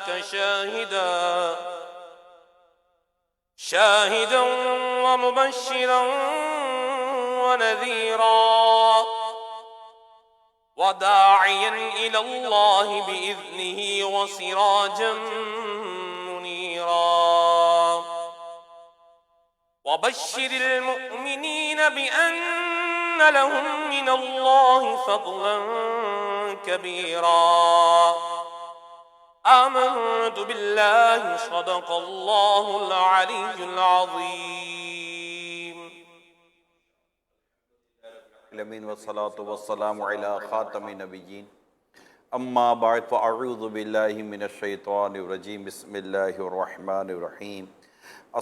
أرسلناك شاهدا ومبشرا ونذيرا وداعيا إلى الله بإذنه وسراجا منيرا وبشر المؤمنين بأن لهم من الله فضلا كبيرا آمنت بالله صدق الله العلي العظيم العالمین والصلاة والسلام علی خاتم النبیین اما بعد فاعوذ باللہ من الشیطان الرجیم بسم اللہ الرحمن الرحیم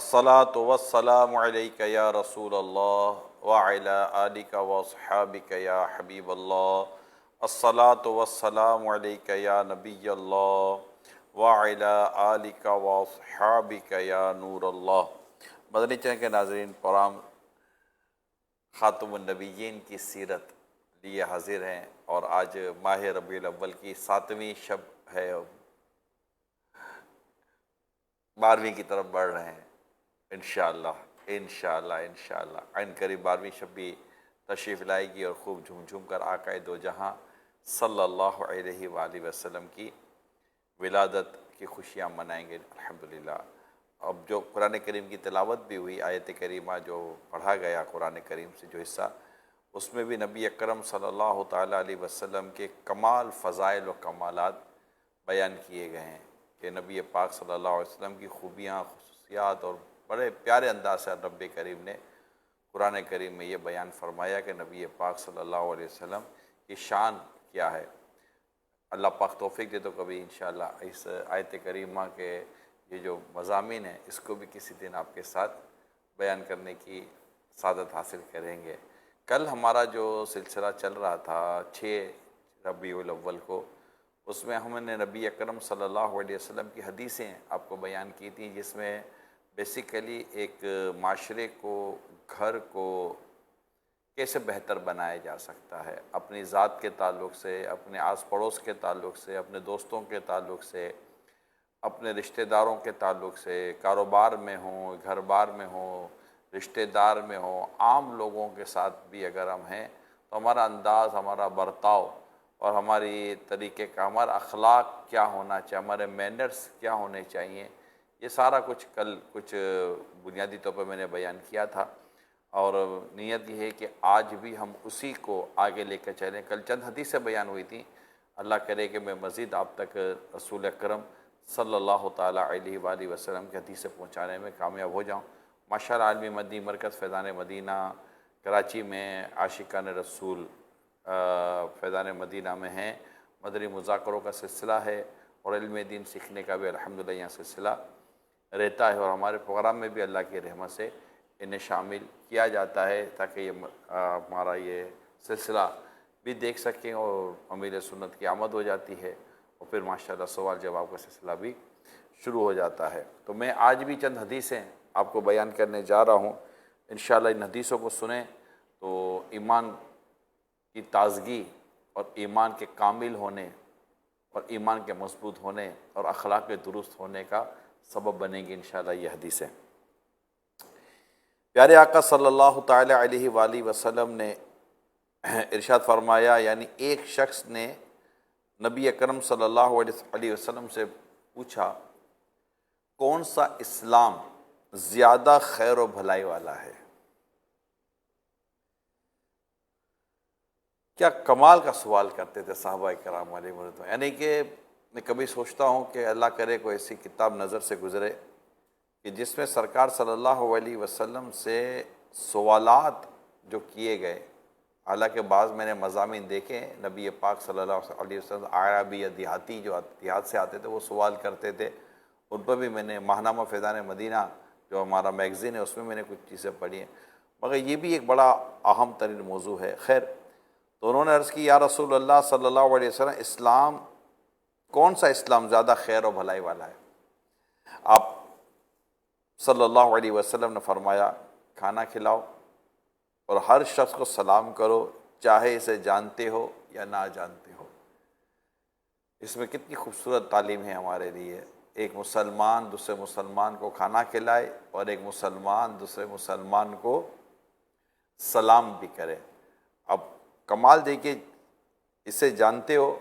الصلاة والسلام علیک یا رسول اللہ وعلی آلک واصحابک یا حبیب اللہ الصلاة والسلام علیک یا نبی اللہ وعلی آلک واصحابک یا نور اللہ۔ مدنی چینل کے ناظرین، پروگرام خاتم النبیین کی سیرت لیے حاضر ہیں، اور آج ماہ ربیع الاول کی 7ویں شب ہے، 12ویں کی طرف بڑھ رہے ہیں انشاءاللہ عین قریب 12ویں شب بھی تشریف لائے گی، اور خوب جھوم جھوم کر آقا دو جہاں صلی اللہ علیہ وآلہ وسلم کی ولادت کی خوشیاں منائیں گے الحمدللہ۔ اب جو قرآن کریم کی تلاوت بھی ہوئی، آیت کریمہ جو پڑھا گیا قرآن کریم سے جو حصہ، اس میں بھی نبی اکرم صلی اللہ تعالیٰ علیہ وسلم کے کمال، فضائل و کمالات بیان کیے گئے ہیں کہ نبی پاک صلی اللہ علیہ وسلم کی خوبیاں، خصوصیات، اور بڑے پیارے انداز سے رب کریم نے قرآن کریم میں یہ بیان فرمایا کہ نبی پاک صلی اللہ علیہ وسلم کی شان کیا ہے۔ اللہ پاک توفیق دے تو کبھی انشاءاللہ اس آیت کریمہ کے یہ جو مضامین ہیں اس کو بھی کسی دن آپ کے ساتھ بیان کرنے کی سعادت حاصل کریں گے۔ کل ہمارا جو سلسلہ چل رہا تھا 6 ربیع الاول کو، اس میں ہم نے نبی اکرم صلی اللہ علیہ وسلم کی حدیثیں آپ کو بیان کی تھیں، جس میں بیسیکلی ایک معاشرے کو، گھر کو کیسے بہتر بنایا جا سکتا ہے، اپنی ذات کے تعلق سے، اپنے آس پڑوس کے تعلق سے، اپنے دوستوں کے تعلق سے، اپنے رشتہ داروں کے تعلق سے، کاروبار میں ہوں، گھر بار میں ہوں، رشتہ دار میں ہوں، عام لوگوں کے ساتھ بھی اگر ہم ہیں تو ہمارا انداز، ہمارا برتاؤ اور ہماری طریقے کا، ہمارا اخلاق کیا ہونا چاہیے، ہمارے مینرز کیا ہونے چاہیے، یہ سارا کچھ کل کچھ بنیادی طور پر میں نے بیان کیا تھا، اور نیت یہ ہے کہ آج بھی ہم اسی کو آگے لے کر چلیں۔ کل چند حدیثیں بیان ہوئی تھیں، اللہ کرے کہ میں مزید آپ تک رسول اکرم صلی اللہ تعالیٰ علیہ وآلہ وسلم کی حدیثیں پہنچانے میں کامیاب ہو جاؤں۔ ماشاءاللہ عالمی مدنی مرکز فیضان مدینہ کراچی میں عاشقان رسول فیضان مدینہ میں ہیں، مدنی مذاکروں کا سلسلہ ہے، اور علم دین سیکھنے کا بھی الحمدللہ یہاں سلسلہ رہتا ہے، اور ہمارے پروگرام میں بھی اللہ کی رحمت سے انہیں شامل کیا جاتا ہے تاکہ یہ ہمارا یہ سلسلہ بھی دیکھ سکیں، اور امیر سنت کی آمد ہو جاتی ہے، اور پھر ماشاءاللہ سوال جواب کا سلسلہ بھی شروع ہو جاتا ہے۔ تو میں آج بھی چند حدیثیں آپ کو بیان کرنے جا رہا ہوں، انشاءاللہ ان حدیثوں کو سنیں تو ایمان کی تازگی اور ایمان کے کامل ہونے اور ایمان کے مضبوط ہونے اور اخلاق کے درست ہونے کا سبب بنیں گی انشاءاللہ یہ حدیثیں۔ پیارے آقا صلی اللہ تعالیٰ علیہ وآلہ وسلم نے ارشاد فرمایا، یعنی ایک شخص نے نبی اکرم صلی اللہ علیہ وسلم سے پوچھا، کون سا اسلام زیادہ خیر و بھلائی والا ہے؟ کیا کمال کا سوال کرتے تھے صحابہ کرام علیہ وسلم، یعنی کہ میں کبھی سوچتا ہوں کہ اللہ کرے کوئی ایسی کتاب نظر سے گزرے کہ جس میں سرکار صلی اللہ علیہ وسلم سے سوالات جو کیے گئے، حالانکہ بعض میں نے مضامین دیکھے نبی پاک صلی اللہ علیہ وسلم عربی یا دیہاتی جو دیہات سے آتے تھے وہ سوال کرتے تھے، ان پر بھی میں نے ماہنامہ فیضان مدینہ جو ہمارا میگزین ہے اس میں نے کچھ چیزیں پڑھی ہیں، مگر یہ بھی ایک بڑا اہم ترین موضوع ہے۔ خیر، تو انہوں نے عرض کی، یا رسول اللہ صلی اللہ علیہ وسلم، اسلام کون سا اسلام زیادہ خیر و بھلائی والا ہے؟ آپ صلی اللہ علیہ وسلم نے فرمایا، کھانا کھلاؤ اور ہر شخص کو سلام کرو، چاہے اسے جانتے ہو یا نہ جانتے ہو۔ اس میں کتنی خوبصورت تعلیم ہے ہمارے لیے. ایک مسلمان دوسرے مسلمان کو کھانا کھلائے اور ایک مسلمان دوسرے مسلمان کو سلام بھی کرے. اب کمال دیکھیے، اسے جانتے ہو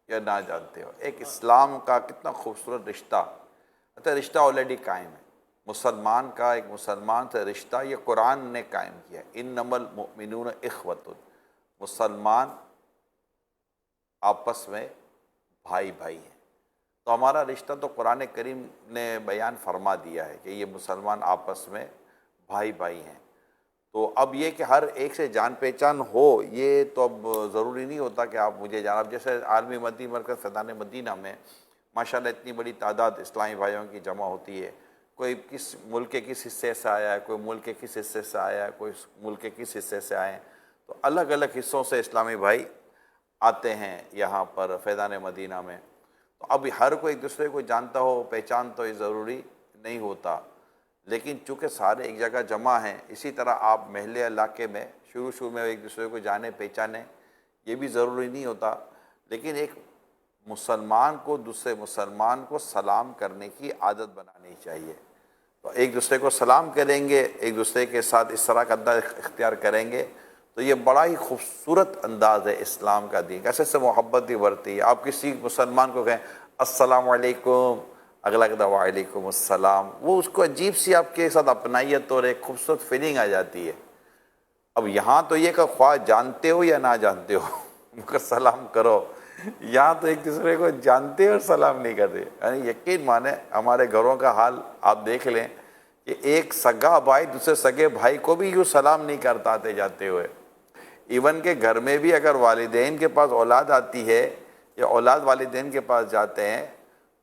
یا نہ جانتے ہو، ایک اسلام کا کتنا خوبصورت رشتہ، رشتہ آلریڈی قائم ہے. مسلمان کا ایک مسلمان سے رشتہ یہ قرآن نے قائم کیا. انما المؤمنون اخوۃ، مسلمان آپس میں بھائی بھائی ہیں. تو ہمارا رشتہ تو قرآن کریم نے بیان فرما دیا ہے کہ یہ مسلمان آپس میں بھائی بھائی ہیں. تو اب یہ کہ ہر ایک سے جان پہچان ہو، یہ تو اب ضروری نہیں ہوتا کہ آپ مجھے جان. اب جیسے عالمی مدنی مرکز فیضان مدینہ میں ماشاءاللہ اتنی بڑی تعداد اسلامی بھائیوں کی جمع ہوتی ہے. کوئی کس ملک کے کس حصے سے آیا ہے، کوئی ملک کے کس حصے سے آیا ہے، کوئی ملک کے کس حصے سے آئے ہیں. تو الگ الگ حصوں سے اسلامی بھائی آتے ہیں یہاں پر فیضان مدینہ میں. تو اب ہر کوئی ایک دوسرے کو جانتا ہو، پہچان تو یہ ضروری نہیں ہوتا، لیکن چونکہ سارے ایک جگہ جمع ہیں، اسی طرح آپ محلے علاقے میں شروع میں ایک دوسرے کو جانے پہچانے، یہ بھی ضروری نہیں ہوتا. لیکن ایک مسلمان کو دوسرے مسلمان کو سلام کرنے کی عادت بنانی چاہیے. تو ایک دوسرے کو سلام کریں گے، ایک دوسرے کے ساتھ اس طرح کا انداز اختیار کریں گے، تو یہ بڑا ہی خوبصورت انداز ہے اسلام کا دین. ایسے سے محبت بھی بڑھتی ہے. آپ کسی مسلمان کو کہیں السلام علیکم، اگلا کہتا ہے وعلیکم السلام، وہ اس کو عجیب سی آپ کے ساتھ اپنائیت اور ایک خوبصورت فیلنگ آ جاتی ہے. اب یہاں تو یہ کہ خواہ جانتے ہو یا نہ جانتے ہو مگر سلام کرو. یہاں تو ایک دوسرے کو جانتے اور سلام نہیں کرتے. یعنی یقین مانے ہمارے گھروں کا حال آپ دیکھ لیں کہ ایک سگا بھائی دوسرے سگے بھائی کو بھی یوں سلام نہیں کرتا آتے جاتے ہوئے. ایون کہ گھر میں بھی اگر والدین کے پاس اولاد آتی ہے یا اولاد والدین کے پاس جاتے ہیں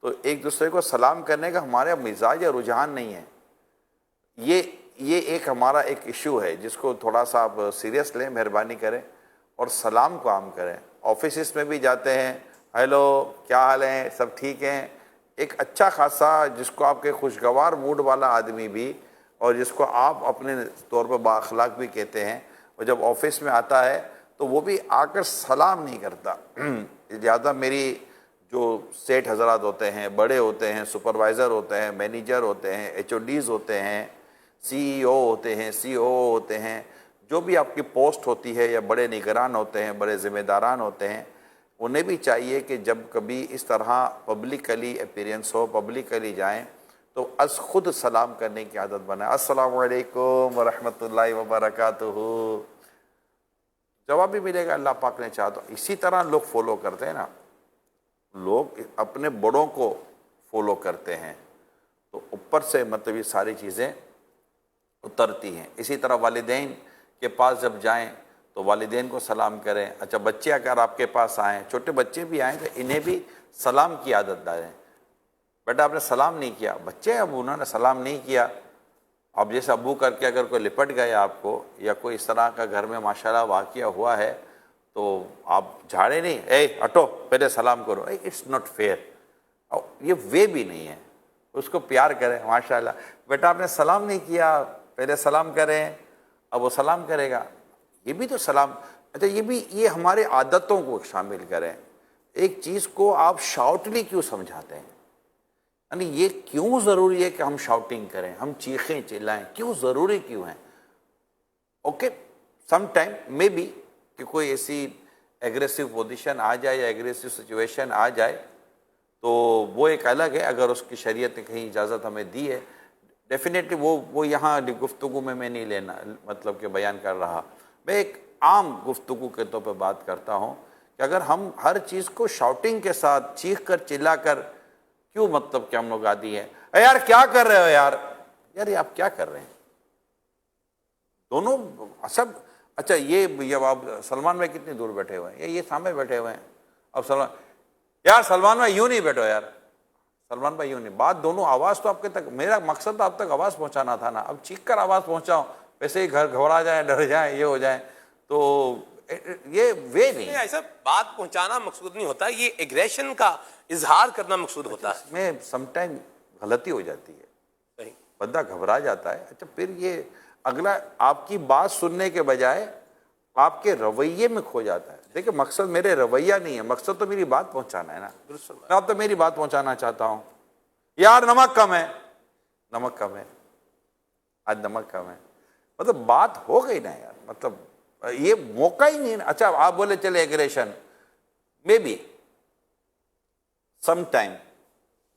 تو ایک دوسرے کو سلام کرنے کا ہمارا مزاج یا رجحان نہیں ہے. یہ ایک ہمارا ایک ایشو ہے جس کو تھوڑا سا آپ سیریس لیں، مہربانی کریں اور سلام کو عام کریں. آفیسز میں بھی جاتے ہیں، ہیلو کیا حال ہیں، سب ٹھیک ہیں. ایک اچھا خاصا جس کو آپ کے خوشگوار موڈ والا آدمی بھی اور جس کو آپ اپنے طور پر بااخلاق بھی کہتے ہیں، اور جب آفس میں آتا ہے تو وہ بھی آ کر سلام نہیں کرتا. لہٰذا میری جو سیٹ حضرات ہوتے ہیں، بڑے ہوتے ہیں، سپروائزر ہوتے ہیں، مینیجر ہوتے ہیں، ایچ او ڈیز ہوتے ہیں، سی ای او ہوتے ہیں، سی او ہوتے ہیں، جو بھی آپ کی پوسٹ ہوتی ہے یا بڑے نگران ہوتے ہیں، بڑے ذمہ داران ہوتے ہیں، انہیں بھی چاہیے کہ جب کبھی اس طرح پبلکلی اپیرنس ہو، پبلکلی جائیں تو از خود سلام کرنے کی عادت بنائیں. السلام علیکم ورحمۃ اللہ وبرکاتہ. جواب بھی ملے گا اللہ پاک نے چاہا تو. اسی طرح لوگ فالو کرتے ہیں نا، لوگ اپنے بڑوں کو فالو کرتے ہیں تو اوپر سے مطلب یہ ساری چیزیں اترتی ہیں. اسی طرح والدین کے پاس جب جائیں تو والدین کو سلام کریں. اچھا بچے اگر آپ کے پاس آئیں، چھوٹے بچے بھی آئیں تو انہیں بھی سلام کی عادت ڈالیں. بیٹا آپ نے سلام نہیں کیا، بچے اب انہوں نے سلام نہیں کیا. اب جیسے ابو کر کے اگر کوئی لپٹ گئے آپ کو یا کوئی اس طرح کا گھر میں ماشاءاللہ واقعہ ہوا ہے تو آپ جھاڑے نہیں، اے ہٹو پہلے سلام کرو. It's not fair. یہ وے بھی نہیں ہے. اس کو پیار کریں. ماشاءاللہ بیٹا آپ نے سلام نہیں کیا، پہلے سلام کریں. اب وہ سلام کرے گا، یہ بھی تو سلام. اچھا یہ ہمارے عادتوں کو شامل کریں. ایک چیز کو آپ شاؤٹلی کیوں سمجھاتے ہیں؟ یعنی یہ کیوں ضروری ہے کہ ہم شاؤٹنگ کریں، ہم چیخیں چلائیں؟ کیوں ضروری کیوں ہیں؟ Okay some time maybe کہ کوئی ایسی ایگریسو پوزیشن آ جائے یا ایگریسو سچویشن آ جائے تو وہ ایک الگ ہے. اگر اس کی شریعت نے کہیں اجازت ہمیں دی ہے ڈیفینیٹلی وہ یہاں گفتگو میں نہیں لینا، مطلب کہ بیان کر رہا. میں ایک عام گفتگو کے طور پہ بات کرتا ہوں کہ اگر ہم ہر چیز کو شاؤٹنگ کے ساتھ چیخ کر چلا کر کیوں مطلب کہ ہم لوگ عادی ہیں، اے یار کیا کر رہے ہو یار یہ آپ کیا کر رہے ہیں دونوں سب. اچھا یہ آپ سلمان بھائی کتنی دور بیٹھے ہوئے ہیں، یہ سامنے بیٹھے ہوئے ہیں. اب سلمان بھائی یوں نہیں بیٹھو یار، سلمان بھائی یوں نہیں. بات دونوں آواز تو آپ کے تک، میرا مقصد تو آپ تک آواز پہنچانا تھا نا. اب چیخ کر آواز پہنچاؤ، ویسے ہی گھر گھبرا جائیں، ڈر جائیں، یہ ہو جائیں تو یہ وے نہیں. ایسا بات پہنچانا مقصود نہیں ہوتا، یہ ایگریشن کا اظہار کرنا مقصود ہوتا ہے. اس میں سم ٹائم غلطی ہو جاتی ہے، صحیح. بندہ گھبرا جاتا ہے. اچھا پھر یہ اگلا آپ کی بات سننے کے بجائے آپ کے رویے میں کھو جاتا ہے. دیکھیں مقصد میرے رویہ نہیں ہے، مقصد تو میری بات پہنچانا ہے نا. درست فرمایا. میں اب تو میری بات پہنچانا چاہتا ہوں. یار نمک کم ہے، نمک کم ہے، آج نمک کم ہے، مطلب بات ہو گئی نا یار. مطلب یہ موقع ہی نہیں. اچھا آپ بولے چلے ایگریشن میں بھی سم ٹائم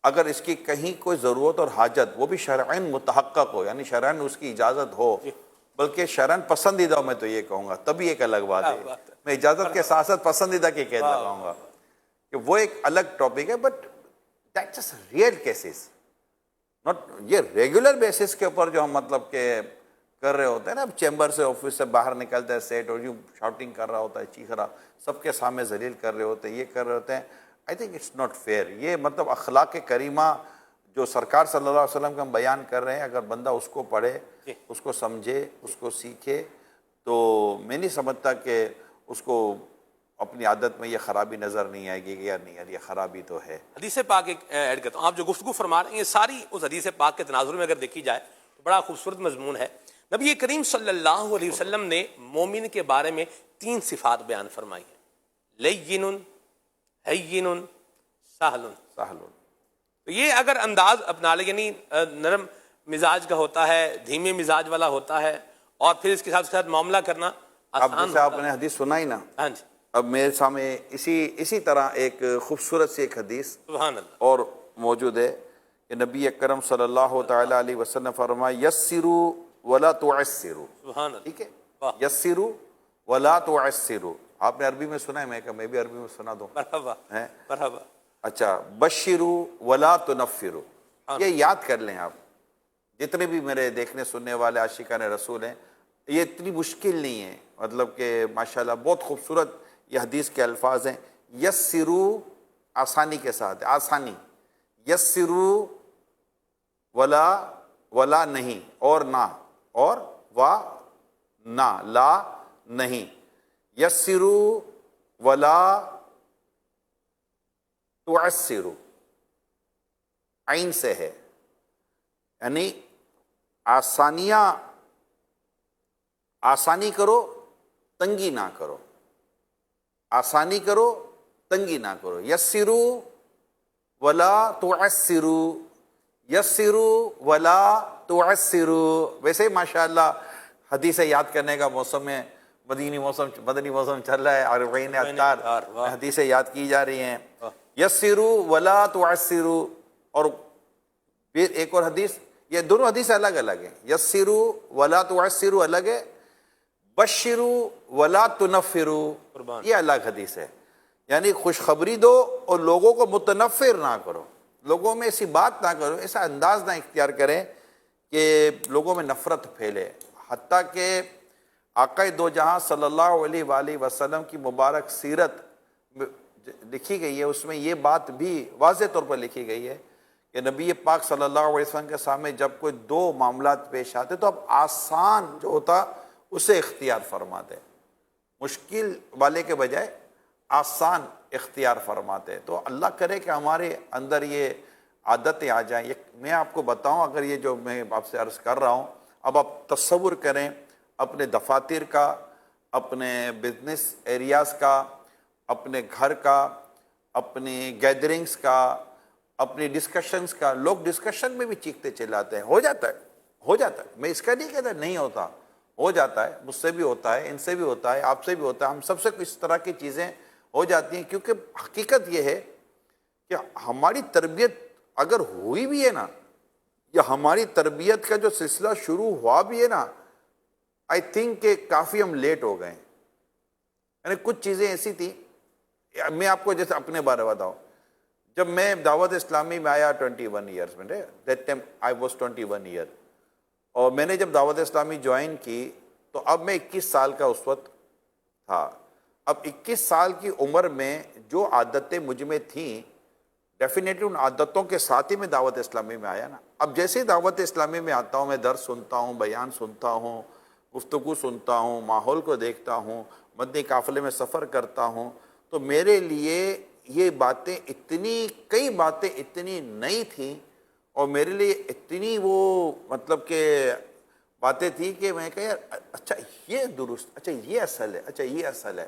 اگر اس کی کہیں کوئی ضرورت اور حاجت، وہ بھی شرعاً متحقق ہو، یعنی شرعاً اس کی اجازت ہو، بلکہ شرعاً پسندیدہ ہو، میں تو یہ کہوں گا تبھی ایک الگ بات ہے. میں اجازت کے ساتھ ساتھ پسندیدہ کی قید لگاؤں گا کہ وہ ایک الگ ٹاپک ہے. But that's just rare cases, not یہ ریگولر بیسس کے اوپر جو ہم مطلب کہ کر رہے ہوتے ہیں نا. اب چیمبر سے آفس سے باہر نکلتے ہیں سیٹ اور یوں شاؤٹنگ کر رہا ہوتا ہے، چیخ رہا، سب کے سامنے ذلیل کر رہے ہوتے ہیں، یہ کر رہے ہوتے ہیں. I think it's not fair. یہ مطلب اخلاق کریمہ جو سرکار صلی اللہ علیہ وسلم کا ہم بیان کر رہے ہیں، اگر بندہ اس کو پڑھے، اس کو سمجھے، اس کو سیکھے، تو میں نہیں سمجھتا کہ اس کو اپنی عادت میں یہ خرابی نظر نہیں آئے گی کہ یار نہیں یار یہ خرابی تو ہے. حدیث پاک ایک ایڈ کرتا ہوں. آپ جو گفتگو فرما رہے ہیں یہ ساری اس حدیث پاک کے تناظر میں اگر دیکھی جائے تو بڑا خوبصورت مضمون ہے. نبی کریم صلی اللہ علیہ وسلم نے مومن کے بارے میں 3 صفات بیان فرمائی ہیں: لین، ہین، سہل. سہل. تو یہ اگر انداز اپنا لے، یعنی نرم مزاج کا ہوتا ہے، دھیمے مزاج والا ہوتا ہے، اور پھر اس کے ساتھ معاملہ کرنا اب آسان جیسے آپ ہوتا نے ہے. حدیث سنائی نا، ہاں جی، اب میرے سامنے اسی طرح ایک خوبصورت سی ایک حدیث سبحان اللہ. اور موجود ہے کہ نبی اکرم صلی اللہ تعالی علیہ وسلم فرمایا یسروا ولا تعسروا. سبحان اللہ. ٹھیک ہے، واہ. یسروا ولا تعسروا. آپ نے عربی میں سنا ہے، میں کہا میں بھی عربی میں سنا دوں. مرحبا ہیں؟ مرحبا. اچھا، بشروا ولا تنفروا. یہ یاد کر لیں آپ، جتنے بھی میرے دیکھنے سننے والے عاشقان رسول ہیں، یہ اتنی مشکل نہیں ہے. مطلب کہ ماشاءاللہ بہت خوبصورت یہ حدیث کے الفاظ ہیں. یسروا آسانی کے ساتھ، آسانی. یسروا ولا نہیں، اور نہ، اور نہ، لا نہیں. یسروا ولا تعسروا، عین سے ہے، یعنی آسانی کرو، تنگی نہ کرو. آسانی کرو، تنگی نہ کرو. یسروا ولا تعسروا، یسروا ولا تعسروا. ویسے ہی ماشاءاللہ حدیث یاد کرنے کا موسم ہے، مدنی موسم چل رہا ہے، اربعین اذکار حدیثیں یاد کی جا رہی ہیں. یسروا ولا تعسروا. اور پھر ایک اور حدیث، یہ دونوں حدیث الگ الگ ہیں. یسروا ولا تعسروا الگ ہے، بشروا ولا تنفروا یہ الگ حدیث ہے. یعنی خوشخبری دو اور لوگوں کو متنفر نہ کرو، لوگوں میں ایسی بات نہ کرو، ایسا انداز نہ اختیار کریں کہ لوگوں میں نفرت پھیلے. حتیٰ کہ آقا دو جہاں صلی اللہ علیہ وآلہ وسلم کی مبارک سیرت لکھی گئی ہے، اس میں یہ بات بھی واضح طور پر لکھی گئی ہے کہ نبی پاک صلی اللہ علیہ وسلم کے سامنے جب کوئی 2 معاملات پیش آتے تو اب آسان جو ہوتا اسے اختیار فرماتے، مشکل والے کے بجائے آسان اختیار فرماتے. تو اللہ کرے کہ ہمارے اندر یہ عادتیں آ جائیں. میں آپ کو بتاؤں، اگر یہ جو میں آپ سے عرض کر رہا ہوں، اب آپ تصور کریں اپنے دفاتر کا، اپنے بزنس ایریاز کا، اپنے گھر کا، اپنی گیدرنگز کا، اپنی ڈسکشنز کا. لوگ ڈسکشن میں بھی چیختے چلاتے ہیں. ہو جاتا ہے. میں اس کا نہیں کہتا نہیں ہوتا، ہو جاتا ہے. مجھ سے بھی ہوتا ہے، ان سے بھی ہوتا ہے، آپ سے بھی ہوتا ہے. ہم سب سے اس طرح کی چیزیں ہو جاتی ہیں، کیونکہ حقیقت یہ ہے کہ ہماری تربیت اگر ہوئی بھی ہے نا، یا ہماری تربیت کا جو سلسلہ شروع ہوا بھی ہے نا، آئی تھنک کہ کافی ہم لیٹ ہو گئے. یعنی کچھ چیزیں ایسی تھیں، میں آپ کو جیسے اپنے بارے بتاؤں، جب میں دعوت اسلامی میں آیا 21 ایئرس میں، that time I was 21 year, اور میں نے جب دعوت اسلامی جوائن کی تو اب میں 21 سال کا اس وقت تھا. اب 21 سال کی عمر میں جو عادتیں مجھ میں تھیں، ڈیفینیٹلی ان عادتوں کے ساتھ ہی میں دعوت اسلامی میں آیا نا. اب جیسے ہی دعوت اسلامی میں آتا ہوں، میں درس سنتا ہوں، بیان سنتا ہوں، گفتگو سنتا ہوں، ماحول کو دیکھتا ہوں، مدنی قافلے میں سفر کرتا ہوں، تو میرے لیے یہ باتیں کئی باتیں اتنی نئی تھیں، اور میرے لیے اتنی وہ مطلب کہ باتیں تھیں کہ میں کہا یار اچھا یہ درست، اچھا یہ اصل ہے، اچھا یہ اصل ہے.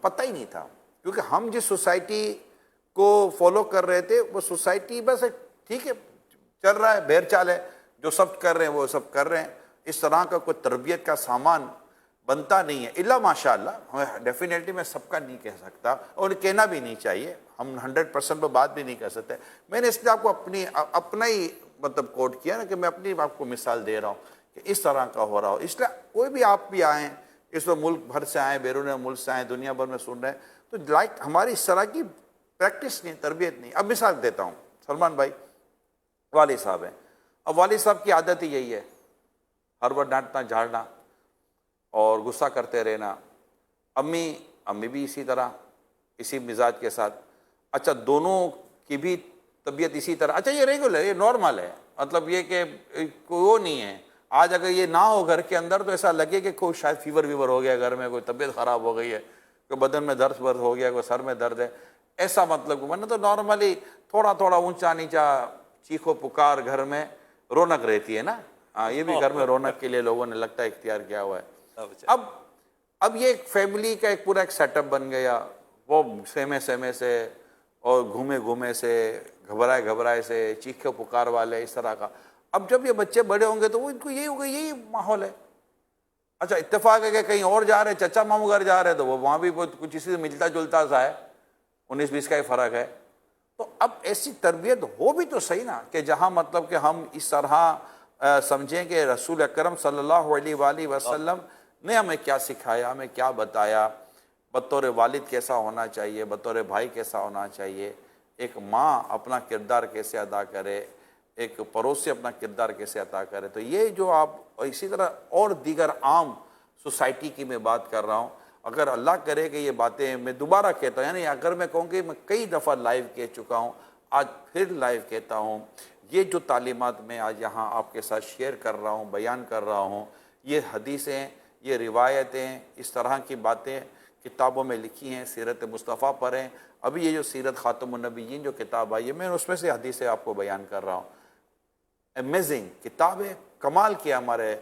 پتہ ہی نہیں تھا، کیونکہ ہم جس سوسائٹی کو فالو کر رہے تھے وہ سوسائٹی بس ٹھیک ہے چل رہا ہے، بہر چال ہے، جو سب کر رہے ہیں وہ سب کر رہے ہیں، اس طرح کا کوئی تربیت کا سامان بنتا نہیں ہے الا ماشاء اللہ۔ ڈیفینیٹلی میں سب کا نہیں کہہ سکتا اور کہنا بھی نہیں چاہیے، ہم 100% پہ بات بھی نہیں کر سکتے۔ میں نے اس لیے آپ کو اپنا ہی مطلب کوٹ کیا نا کہ میں اپنی آپ کو مثال دے رہا ہوں کہ اس طرح کا ہو رہا ہو۔ اس لیے کوئی بھی آپ بھی آئیں، اس وقت ملک بھر سے آئیں، بیرون ملک سے آئیں، دنیا بھر میں سن رہے ہیں، تو لائک ہماری اس طرح کی پریکٹس نہیں، تربیت نہیں۔ اب مثال دیتا ہوں، سلمان بھائی والد صاحب ہیں، اب والد صاحب کی عادت ہی یہی ہے، ہر وقت ڈانٹنا جھاڑنا اور غصہ کرتے رہنا۔ امی بھی اسی طرح، اسی مزاج کے ساتھ۔ اچھا دونوں کی بھی طبیعت اسی طرح، اچھا یہ ریگولر، یہ نارمل ہے، مطلب یہ کہ کوئی وہ نہیں ہے۔ آج اگر یہ نہ ہو گھر کے اندر تو ایسا لگے کہ کوئی شاید فیور ہو گیا گھر میں، کوئی طبیعت خراب ہو گئی ہے، کوئی بدن میں درد ہو گیا، کوئی سر میں درد ہے، ایسا مطلب ورنہ تو نارملی تھوڑا تھوڑا اونچا نیچا چیخو پکار گھر میں رونق رہتی ہے نا۔ ہاں یہ بھی گھر میں رونق کے لیے لوگوں نے لگتا ہے اختیار کیا ہوا ہے۔ اب یہ ایک فیملی کا ایک پورا ایک سیٹ اپ بن گیا، وہ سہمے سے اور گھومے سے، گھبرائے سے، چیخے پکار والے اس طرح کا۔ اب جب یہ بچے بڑے ہوں گے تو وہ ان کو یہی ہوگا، یہی ماحول ہے۔ اچھا اتفاق ہے کہ کہیں اور جا رہے، چچا ماموں گھر جا رہے تو وہ وہاں بھی کچھ اسی سے ملتا جلتا سا ہے، 19-20 کا ہی فرق ہے۔ تو اب ایسی تربیت ہو بھی تو صحیح نا، کہ جہاں مطلب کہ ہم اس طرح سمجھیں کہ رسول اکرم صلی اللہ علیہ وآلہ وسلم نے ہمیں کیا سکھایا، ہمیں کیا بتایا، بطور والد کیسا ہونا چاہیے، بطور بھائی کیسا ہونا چاہیے، ایک ماں اپنا کردار کیسے ادا کرے، ایک پڑوسی اپنا کردار کیسے ادا کرے۔ تو یہ جو آپ اسی طرح اور دیگر عام سوسائٹی کی میں بات کر رہا ہوں، اگر اللہ کرے کہ یہ باتیں میں دوبارہ کہتا ہوں، یعنی اگر میں کہوں کہ میں کئی دفعہ لائیو کہہ چکا ہوں، آج پھر لائیو کہتا ہوں، یہ جو تعلیمات میں آج یہاں آپ کے ساتھ شیئر کر رہا ہوں، بیان کر رہا ہوں، یہ حدیثیں، یہ روایتیں، اس طرح کی باتیں کتابوں میں لکھی ہیں، سیرت مصطفیٰ پڑھیں۔ ابھی یہ جو سیرت خاتم النبیین جو کتاب آئی ہے، میں اس میں سے حدیثیں آپ کو بیان کر رہا ہوں۔ امیزنگ کتاب ہے، کمال کیا ہمارے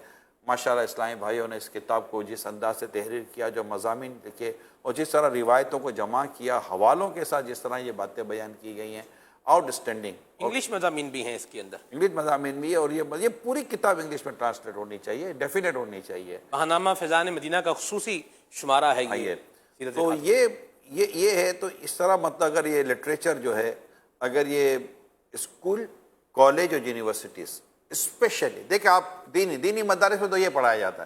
ماشاءاللہ اسلامی بھائیوں نے اس کتاب کو، جس انداز سے تحریر کیا، جو مضامین لکھے اور جس طرح روایتوں کو جمع کیا، حوالوں کے ساتھ جس طرح یہ باتیں بیان کی گئی ہیں، آؤٹ اسٹینڈنگ۔ انگلش مضامین بھی ہیں اس کے اندر، انگلش مضامین بھی ہے، اور یہ پوری کتاب انگلش میں ٹرانسلیٹ ہونی چاہیے، ڈیفینیٹ ہونی چاہیے۔ بہنامہ فیضان مدینہ کا خصوصی شمارہ ہے یہ سیرت تو یہ ہے۔ تو اس طرح مطلب اگر یہ لٹریچر جو ہے، اگر یہ اسکول، کالج اور یونیورسٹیز اسپیشلی دیکھیں آپ، دینی مدارس میں تو یہ پڑھایا جاتا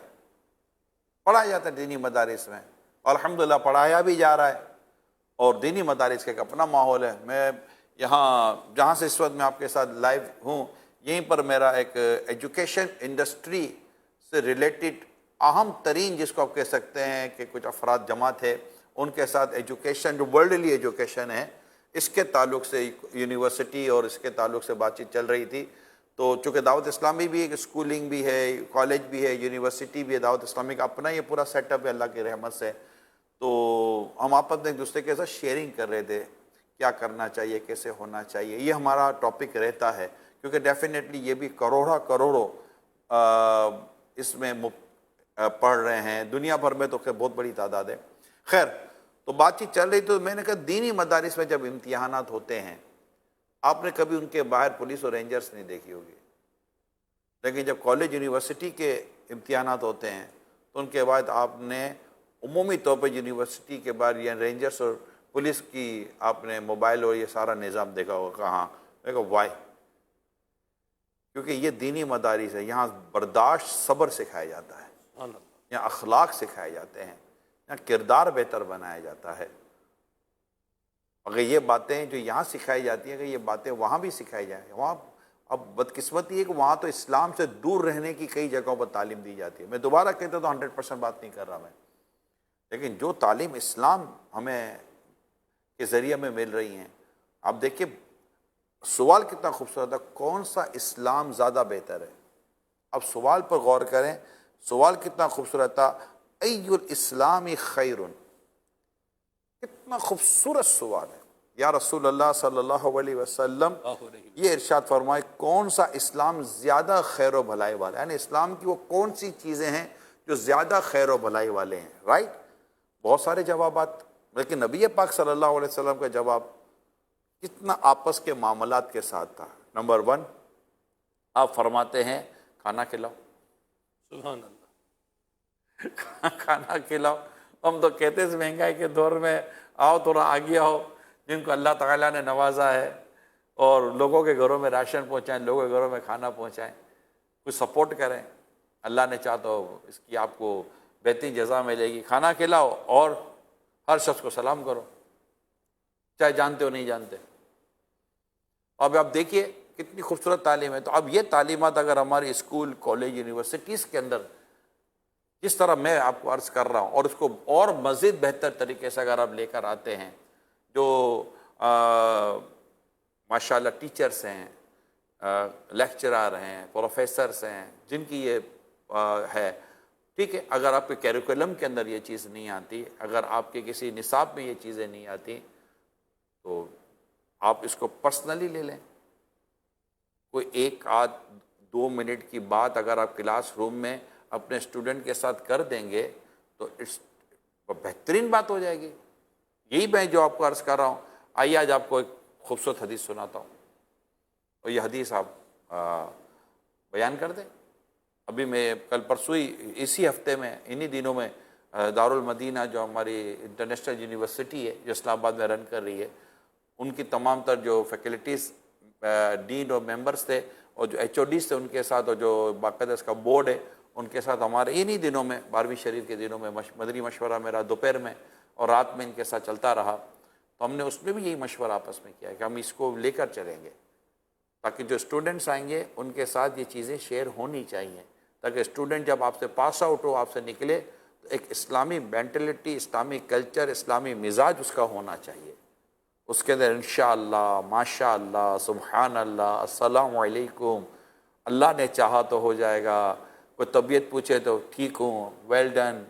ہے دینی مدارس میں، اور الحمدللہ پڑھایا بھی جا رہا ہے، اور دینی مدارس کا ایک اپنا ماحول ہے۔ میں یہاں جہاں سے اس وقت میں آپ کے ساتھ لائیو ہوں، یہیں پر میرا ایک ایجوکیشن انڈسٹری سے ریلیٹڈ اہم ترین، جس کو آپ کہہ سکتے ہیں کہ کچھ افراد جمع تھے، ان کے ساتھ ایجوکیشن جو ورلڈلی ایجوکیشن ہے، اس کے تعلق سے یونیورسٹی اور اس کے تعلق سے بات چیت چل رہی تھی۔ تو چونکہ دعوت اسلامی بھی ایک اسکولنگ بھی ہے، کالج بھی ہے، یونیورسٹی بھی ہے، دعوت اسلامی کا اپنا یہ پورا سیٹ اپ ہے اللہ کی رحمت سے۔ تو ہم آپس میں ایک دوسرے کے ساتھ شیئرنگ کر رہے تھے، کیا کرنا چاہیے، کیسے ہونا چاہیے، یہ ہمارا ٹاپک رہتا ہے، کیونکہ ڈیفینیٹلی یہ بھی کروڑوں اس میں پڑھ رہے ہیں، دنیا بھر میں تو بہت بڑی تعداد ہے۔ خیر، تو بات چیت چل رہی، تو میں نے کہا دینی مدارس میں جب امتحانات ہوتے ہیں، آپ نے کبھی ان کے باہر پولیس اور رینجرز نہیں دیکھی ہوگی، لیکن جب کالج یونیورسٹی کے امتحانات ہوتے ہیں تو ان کے بعد آپ نے عمومی طور پر یونیورسٹی کے بعد یا رینجرز اور پولیس کی آپ نے موبائل اور یہ سارا نظام دیکھا ہوگا۔ کہاں؟ میں کہا وائی، کیونکہ یہ دینی مدارس ہے، یہاں برداشت، صبر سکھایا جاتا ہے، یہاں اخلاق سکھائے جاتے ہیں، یہاں کردار بہتر بنایا جاتا ہے۔ اگر یہ باتیں جو یہاں سکھائی جاتی ہیں، کہ یہ باتیں وہاں بھی سکھائی جائیں، وہاں اب بدقسمتی ہے کہ وہاں تو اسلام سے دور رہنے کی کئی جگہوں پر تعلیم دی جاتی ہے۔ میں دوبارہ کہتا تو 100% بات نہیں کر رہا میں، لیکن جو تعلیم اسلام ہمیں کے ذریعے میں مل رہی ہیں، آپ دیکھیں سوال کتنا خوبصورت ہے، کون سا اسلام زیادہ بہتر ہے؟ اب سوال پر غور کریں، سوال کتنا خوبصورت تھا، ای الاسلام خیر، کتنا خوبصورت سوال ہے۔ یا رسول اللہ صلی اللہ علیہ وسلم یہ ارشاد فرمائے کون سا اسلام زیادہ خیر و بھلائی والا ہے، یعنی اسلام کی وہ کون سی چیزیں ہیں جو زیادہ خیر و بھلائی والے ہیں، رائٹ؟ بہت سارے جوابات لیکن نبی پاک صلی اللہ علیہ وسلم کا جواب کتنا آپس کے معاملات کے ساتھ تھا. نمبر 1 آپ فرماتے ہیں کھانا کھلاؤ. سبحان اللہ. کھانا کھلاؤ. ہم تو کہتے ہیں اس مہنگائی کے دور میں آؤ تھوڑا آگے آؤ. جن کو اللہ تعالیٰ نے نوازا ہے اور لوگوں کے گھروں میں راشن پہنچائیں, لوگوں کے گھروں میں کھانا پہنچائیں, کچھ سپورٹ کریں. اللہ نے چاہا تو اس کی آپ کو بہترین جزا ملے گی. کھانا کھلاؤ اور ہر شخص کو سلام کرو, چاہے جانتے ہو نہیں جانتے. اب آپ دیکھیے کتنی خوبصورت تعلیم ہے. تو اب یہ تعلیمات اگر ہماری اسکول, کالج, یونیورسٹیز کے اندر جس طرح میں آپ کو عرض کر رہا ہوں, اور اس کو اور مزید بہتر طریقے سے اگر آپ لے کر آتے ہیں, جو ماشاءاللہ ٹیچرس ہیں, لیکچرار ہیں, پروفیسرس ہیں, جن کی یہ ہے, ٹھیک ہے, اگر آپ کے کیریکولم کے اندر یہ چیز نہیں آتی, اگر آپ کے کسی نصاب میں یہ چیزیں نہیں آتی, تو آپ اس کو پرسنلی لے لیں. کوئی 1-2 منٹ کی بات اگر آپ کلاس روم میں اپنے اسٹوڈنٹ کے ساتھ کر دیں گے تو بہترین بات ہو جائے گی. یہی میں جو آپ کو عرض کر رہا ہوں. آئیے آج آپ کو ایک خوبصورت حدیث سناتا ہوں, اور یہ حدیث آپ بیان کر دیں. ابھی میں کل پرسوں ہی اسی ہفتے میں انہی دنوں میں دارالمدینہ جو ہماری انٹرنیشنل یونیورسٹی ہے جو اسلام آباد میں رن کر رہی ہے, ان کی تمام تر جو فیکلٹیز, ڈین اور ممبرس تھے, اور جو ایچ او ڈیز تھے ان کے ساتھ, اور جو باقاعدہ اس کا بورڈ ہے ان کے ساتھ ہمارے انہی دنوں میں 12ویں شریف کے دنوں میں مدنی مشورہ میرا دوپہر میں اور رات میں ان کے ساتھ چلتا رہا. تو ہم نے اس میں بھی یہی مشورہ آپس میں کیا کہ ہم اس کو لے کر چلیں گے, تاکہ جو اسٹوڈنٹس آئیں گے ان کے ساتھ یہ چیزیں شیئر ہونی چاہیے, تاکہ اسٹوڈنٹ جب آپ سے پاس آؤٹ ہو, آپ سے نکلے, تو ایک اسلامی مینٹلٹی, اسلامی کلچر, اسلامی مزاج اس کا ہونا چاہیے. اس کے اندر انشاءاللہ, ماشاءاللہ, سبحان اللہ, السلام علیکم, اللہ نے چاہا تو ہو جائے گا. کوئی طبیعت پوچھے تو ٹھیک ہوں, ویل ڈن,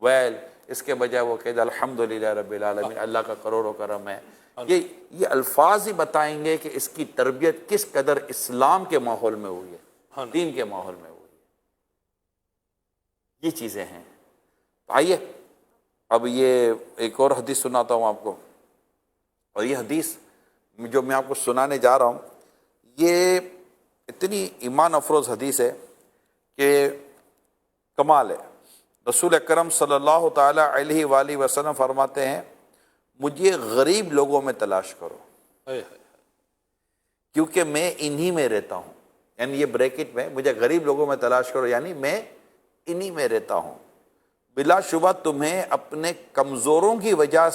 ویل, اس کے بجائے وہ کہہ دے الحمدللہ رب العالمین, اللہ کا کروڑوں کرم ہے. یہ الفاظ ہی بتائیں گے کہ اس کی تربیت کس قدر اسلام کے ماحول میں ہوئی ہے, دین کے ماحول میں ہوئی ہے. یہ چیزیں ہیں. آئیے اب یہ ایک اور حدیث سناتا ہوں آپ کو, اور یہ حدیث جو میں آپ کو سنانے جا رہا ہوں یہ اتنی ایمان افروز حدیث ہے کہ کمال ہے. رسول اکرم صلی اللہ تعالی علیہ وآلہ وسلم فرماتے ہیں مجھے غریب لوگوں میں تلاش کرو, کیونکہ میں انہی میں رہتا ہوں. یعنی یہ بریکٹ میں, مجھے غریب لوگوں میں تلاش کرو یعنی میں انہی میں رہتا ہوں. بلا شبہ تمہیں اپنے کمزوروں کی وجہ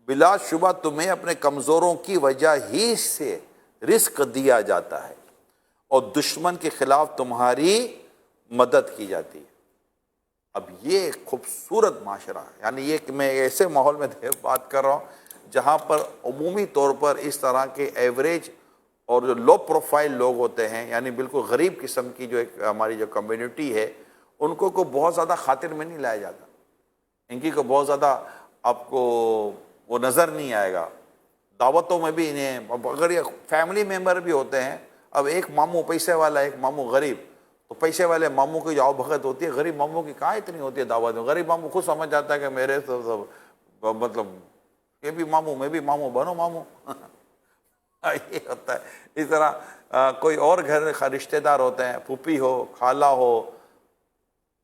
بلا شبہ تمہیں اپنے کمزوروں کی وجہ ہی سے رزق دیا جاتا ہے, اور دشمن کے خلاف تمہاری مدد کی جاتی ہے. اب یہ خوبصورت معاشرہ ہے. یعنی یہ کہ میں ایسے ماحول میں بات کر رہا ہوں جہاں پر عمومی طور پر اس طرح کے ایوریج اور جو لو پروفائل لوگ ہوتے ہیں, یعنی بالکل غریب قسم کی جو ایک ہماری جو کمیونٹی ہے, ان کو بہت زیادہ خاطر میں نہیں لایا جاتا. ان کی کو بہت زیادہ آپ کو وہ نظر نہیں آئے گا. دعوتوں میں بھی انہیں, اگر یہ فیملی ممبر بھی ہوتے ہیں, اب ایک ماموں پیسے والا, ایک ماموں غریب, تو پیسے والے ماموں کی جو آؤ بھگت ہوتی ہے, غریب ماموں کی کہاں اتنی ہوتی ہے دعوت میں. غریب ماموں خود سمجھ جاتا ہے کہ میرے مطلب یہ بھی ماموں, میں بھی ماموں, بنو ماموں. یہ ہوتا ہے. اس طرح کوئی اور گھر رشتہ دار ہوتے ہیں, پھوپھی ہو, خالہ ہو,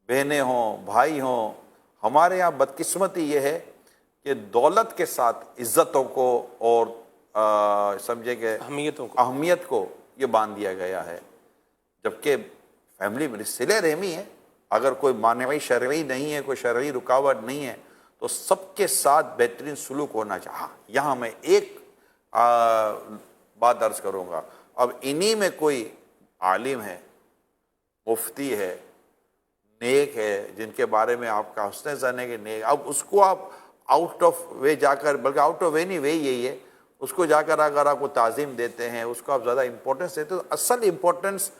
بہنیں ہوں, بھائی ہوں. ہمارے یہاں بدقسمتی یہ ہے کہ دولت کے ساتھ عزتوں کو اور سمجھے کہ اہمیت کو یہ باندھ دیا گیا ہے, جبکہ فیملی میں صلہ رحمی ہے. اگر کوئی مانعی شرعی نہیں ہے, کوئی شرعی رکاوٹ نہیں ہے, تو سب کے ساتھ بہترین سلوک ہونا چاہیے. یہاں میں ایک بات عرض کروں گا. اب انہی میں کوئی عالم ہے, مفتی ہے, نیک ہے, جن کے بارے میں آپ کا حسن ظن ہے کہ نیک, اب اس کو آپ آؤٹ آف وے جا کر, بلکہ آؤٹ آف وے نہیں, وے یہی ہے, اس کو جا کر اگر آپ کو تعظیم دیتے ہیں, اس کو آپ زیادہ امپورٹنس دیتے ہیں, تو اصل امپورٹنس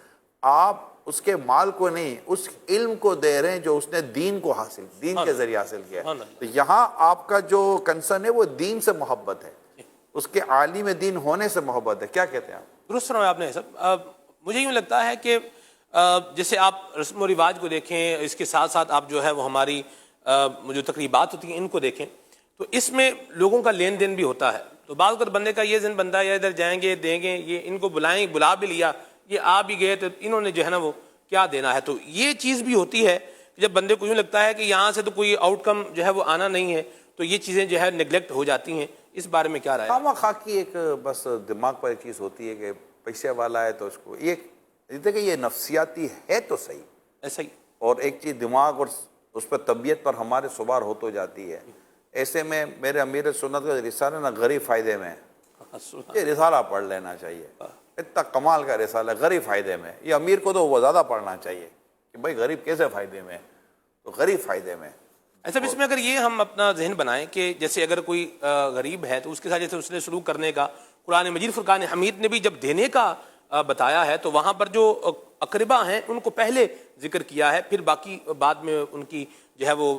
آپ اس کے مال کو نہیں, اس علم کو دے رہے ہیں جو اس نے دین کو حاصل, دین کے ذریعے حاصل کیا ہے. تو یہاں آپ کا جو کنسرن ہے وہ دین سے محبت ہے, اس کے عالم دین ہونے سے محبت ہے. کیا کہتے ہیں آپ؟ درست فرمایا آپ نے سب. مجھے یوں لگتا ہے کہ جیسے آپ رسم و رواج کو دیکھیں, اس کے ساتھ ساتھ آپ جو ہے وہ ہماری جو تقریبات ہوتی ہیں ان کو دیکھیں, تو اس میں لوگوں کا لین دین بھی ہوتا ہے. تو بعض اگر بندے کا یہ ذہن بنتا ہے یا ادھر جائیں گے دیں گے، یہ ان کو بلائیں، بلا بھی لیا، یہ آ بھی گئے تو انہوں نے جو ہے نا وہ کیا دینا ہے. تو یہ چیز بھی ہوتی ہے کہ جب بندے کو یوں لگتا ہے کہ یہاں سے تو کوئی آؤٹ کم جو ہے وہ آنا نہیں ہے، تو یہ چیزیں جو ہے نگلیکٹ ہو جاتی ہیں. اس بارے میں کیا رائے ہے؟ خواہ خواہ کی ایک بس دماغ پر ایک چیز ہوتی ہے کہ پیسے والا ہے تو اس کو یہ دیکھیں یہ نفسیاتی ہے تو صحیح، ایسا ہی اور ایک چیز دماغ اور اس پر طبیعت پر ہمارے سوار ہو تو جاتی ہے. ایسے میں میرے امیر سنت کا رسالہ نا غریب فائدے میں ہے، یہ رسالہ پڑھ لینا چاہیے. اتنا کمال کا رسالہ غریب فائدے میں. یہ امیر کو تو وہ زیادہ پڑھنا چاہیے کہ بھائی غریب کیسے فائدے میں، تو غریب فائدے میں. ایسا اس میں اگر یہ ہم اپنا ذہن بنائیں کہ جیسے اگر کوئی غریب ہے تو اس کے ساتھ جیسے اس نے سلوک کرنے کا قرآن مجید فرقان حمید نے بھی جب دینے کا بتایا ہے تو وہاں پر جو اقربا ہیں ان کو پہلے ذکر کیا ہے، پھر باقی بعد میں ان کی جو ہے وہ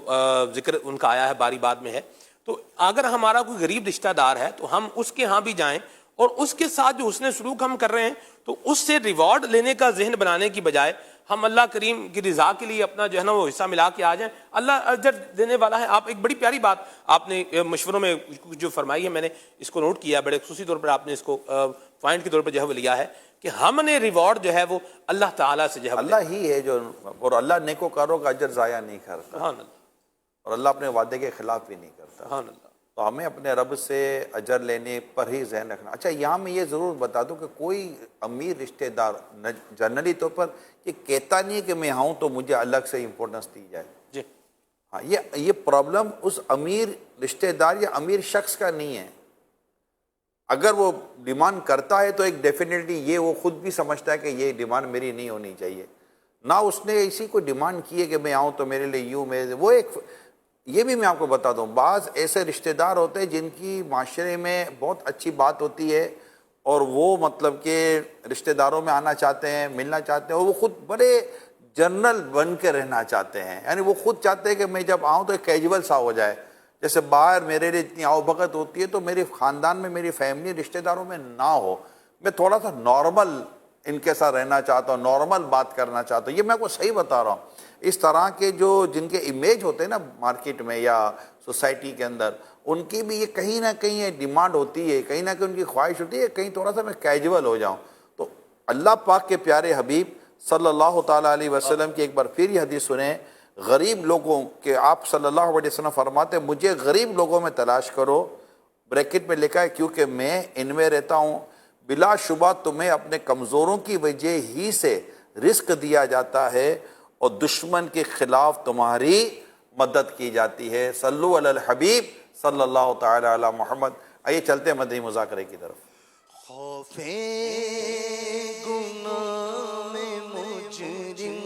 ذکر ان کا آیا ہے، باری بعد میں ہے. تو اگر ہمارا کوئی غریب رشتہ دار ہے تو ہم اس کے ہاں بھی جائیں اور اس کے ساتھ جو حسن سلوک ہم کر رہے ہیں تو اس سے ریوارڈ لینے کا ذہن بنانے کی بجائے ہم اللہ کریم کی رضا کے لیے اپنا جو ہے نا وہ حصہ ملا کے آ جائیں. اللہ اجر دینے والا ہے. آپ ایک بڑی پیاری بات آپ نے مشوروں میں جو فرمائی ہے، میں نے اس کو نوٹ کیا، بڑے خصوصی طور پر آپ نے اس کو پوائنٹ کے طور پر جو ہے وہ لیا ہے کہ ہم نے ریوارڈ جو ہے وہ اللہ تعالیٰ سے جو ہے اللہ ہی ہے جو، اور اللہ نیکوکاروں کا اجر ضائع نہیں کرتا، سبحان اللہ، اور اللہ اپنے وعدے کے خلاف بھی نہیں کرتا. سبحان اللہ. تو ہمیں اپنے رب سے اجر لینے پر ہی ذہن رکھنا. اچھا یہاں میں یہ ضرور بتا دوں کہ کوئی امیر رشتہ دار جنرلی طور پر یہ کہتا نہیں ہے کہ میں آؤں تو مجھے الگ سے امپورٹنس دی جائے. جی ہاں یہ پرابلم اس امیر رشتہ دار یا امیر شخص کا نہیں ہے. اگر وہ ڈیمانڈ کرتا ہے تو ایک ڈیفینیٹلی یہ وہ خود بھی سمجھتا ہے کہ یہ ڈیمانڈ میری نہیں ہونی چاہیے. نہ اس نے اسی کو ڈیمانڈ کی ہے کہ میں آؤں تو میرے لیے یوں میرے وہ ایک. یہ بھی میں آپ کو بتا دوں بعض ایسے رشتہ دار ہوتے ہیں جن کی معاشرے میں بہت اچھی بات ہوتی ہے اور وہ مطلب کہ رشتہ داروں میں آنا چاہتے ہیں، ملنا چاہتے ہیں، اور وہ خود بڑے جنرل بن کے رہنا چاہتے ہیں. یعنی وہ خود چاہتے ہیں کہ میں جب آؤں تو ایک کیجول سا ہو جائے. جیسے باہر میرے لیے اتنی آؤ بھگت ہوتی ہے تو میرے خاندان میں میری فیملی رشتہ داروں میں نہ ہو. میں تھوڑا سا نارمل ان کے ساتھ رہنا چاہتا ہوں، نارمل بات کرنا چاہتا ہوں. یہ میں آپ کو صحیح بتا رہا ہوں. اس طرح کے جو جن کے امیج ہوتے ہیں نا مارکیٹ میں یا سوسائٹی کے اندر، ان کی بھی یہ کہیں نہ کہیں یہ ڈیمانڈ ہوتی ہے، کہیں نہ کہیں ان کی خواہش ہوتی ہے کہیں تھوڑا سا میں کیجول ہو جاؤں. تو اللہ پاک کے پیارے حبیب صلی اللہ تعالیٰ علیہ وسلم کی ایک بار پھر یہ حدیث سنیں، غریب لوگوں کے آپ صلی اللہ علیہ وسلم فرماتے ہیں مجھے غریب لوگوں میں تلاش کرو. بریکٹ میں لکھا ہے کیونکہ میں ان میں رہتا ہوں. بلا شبہ تمہیں اپنے کمزوروں کی وجہ ہی سے رزق دیا جاتا ہے اور دشمن کے خلاف تمہاری مدد کی جاتی ہے. صلو علی الحبیب صلی اللہ تعالی علی محمد. آئیے چلتے ہیں مدنی مذاکرے کی طرف. خوف گناہ میں مجرم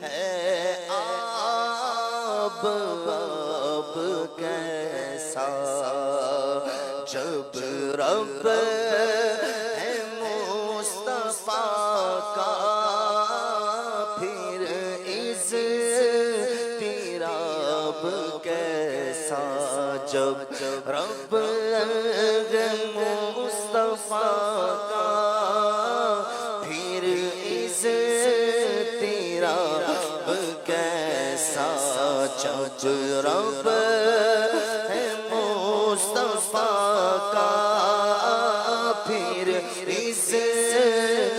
ہے آب کیسا جب رب ہے مصطفیٰ کا پھر اضطراب کیسا جب رب ہے مصطفیٰ کا پھر اضطراب کیسا جب رب ہے مصطفیٰ کا پھر اضطراب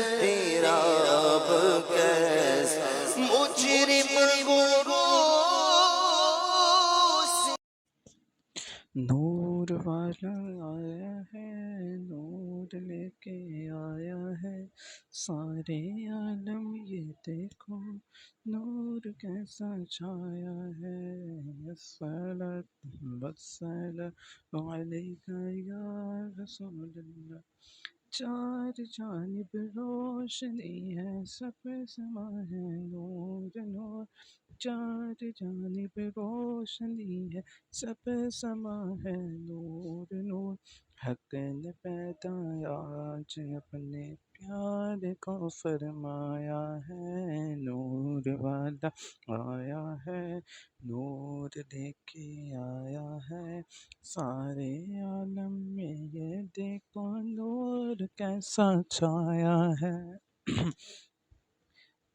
کیسا مجرم نور والا آیا ہے، نور لے کے آیا ہے، سارے عالم یہ دیکھو نور کیسا چھایا ہے. الصلاۃ والسلام علیک یا رسول اللہ. چار جانب روشنی ہے، سب سما ہے نور نور. چار جانب روشنی ہے، سب سما ہے نور نور. حق نے پیدا آج اپنے پیارے کو فرمایا ہے، نور والا آیا ہے، نور لے کے آیا ہے، سارے عالم میں یہ دیکھو نور کیسا چھایا ہے.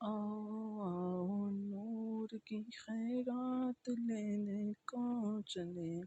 آؤ نور کی خیرات لینے کو چلے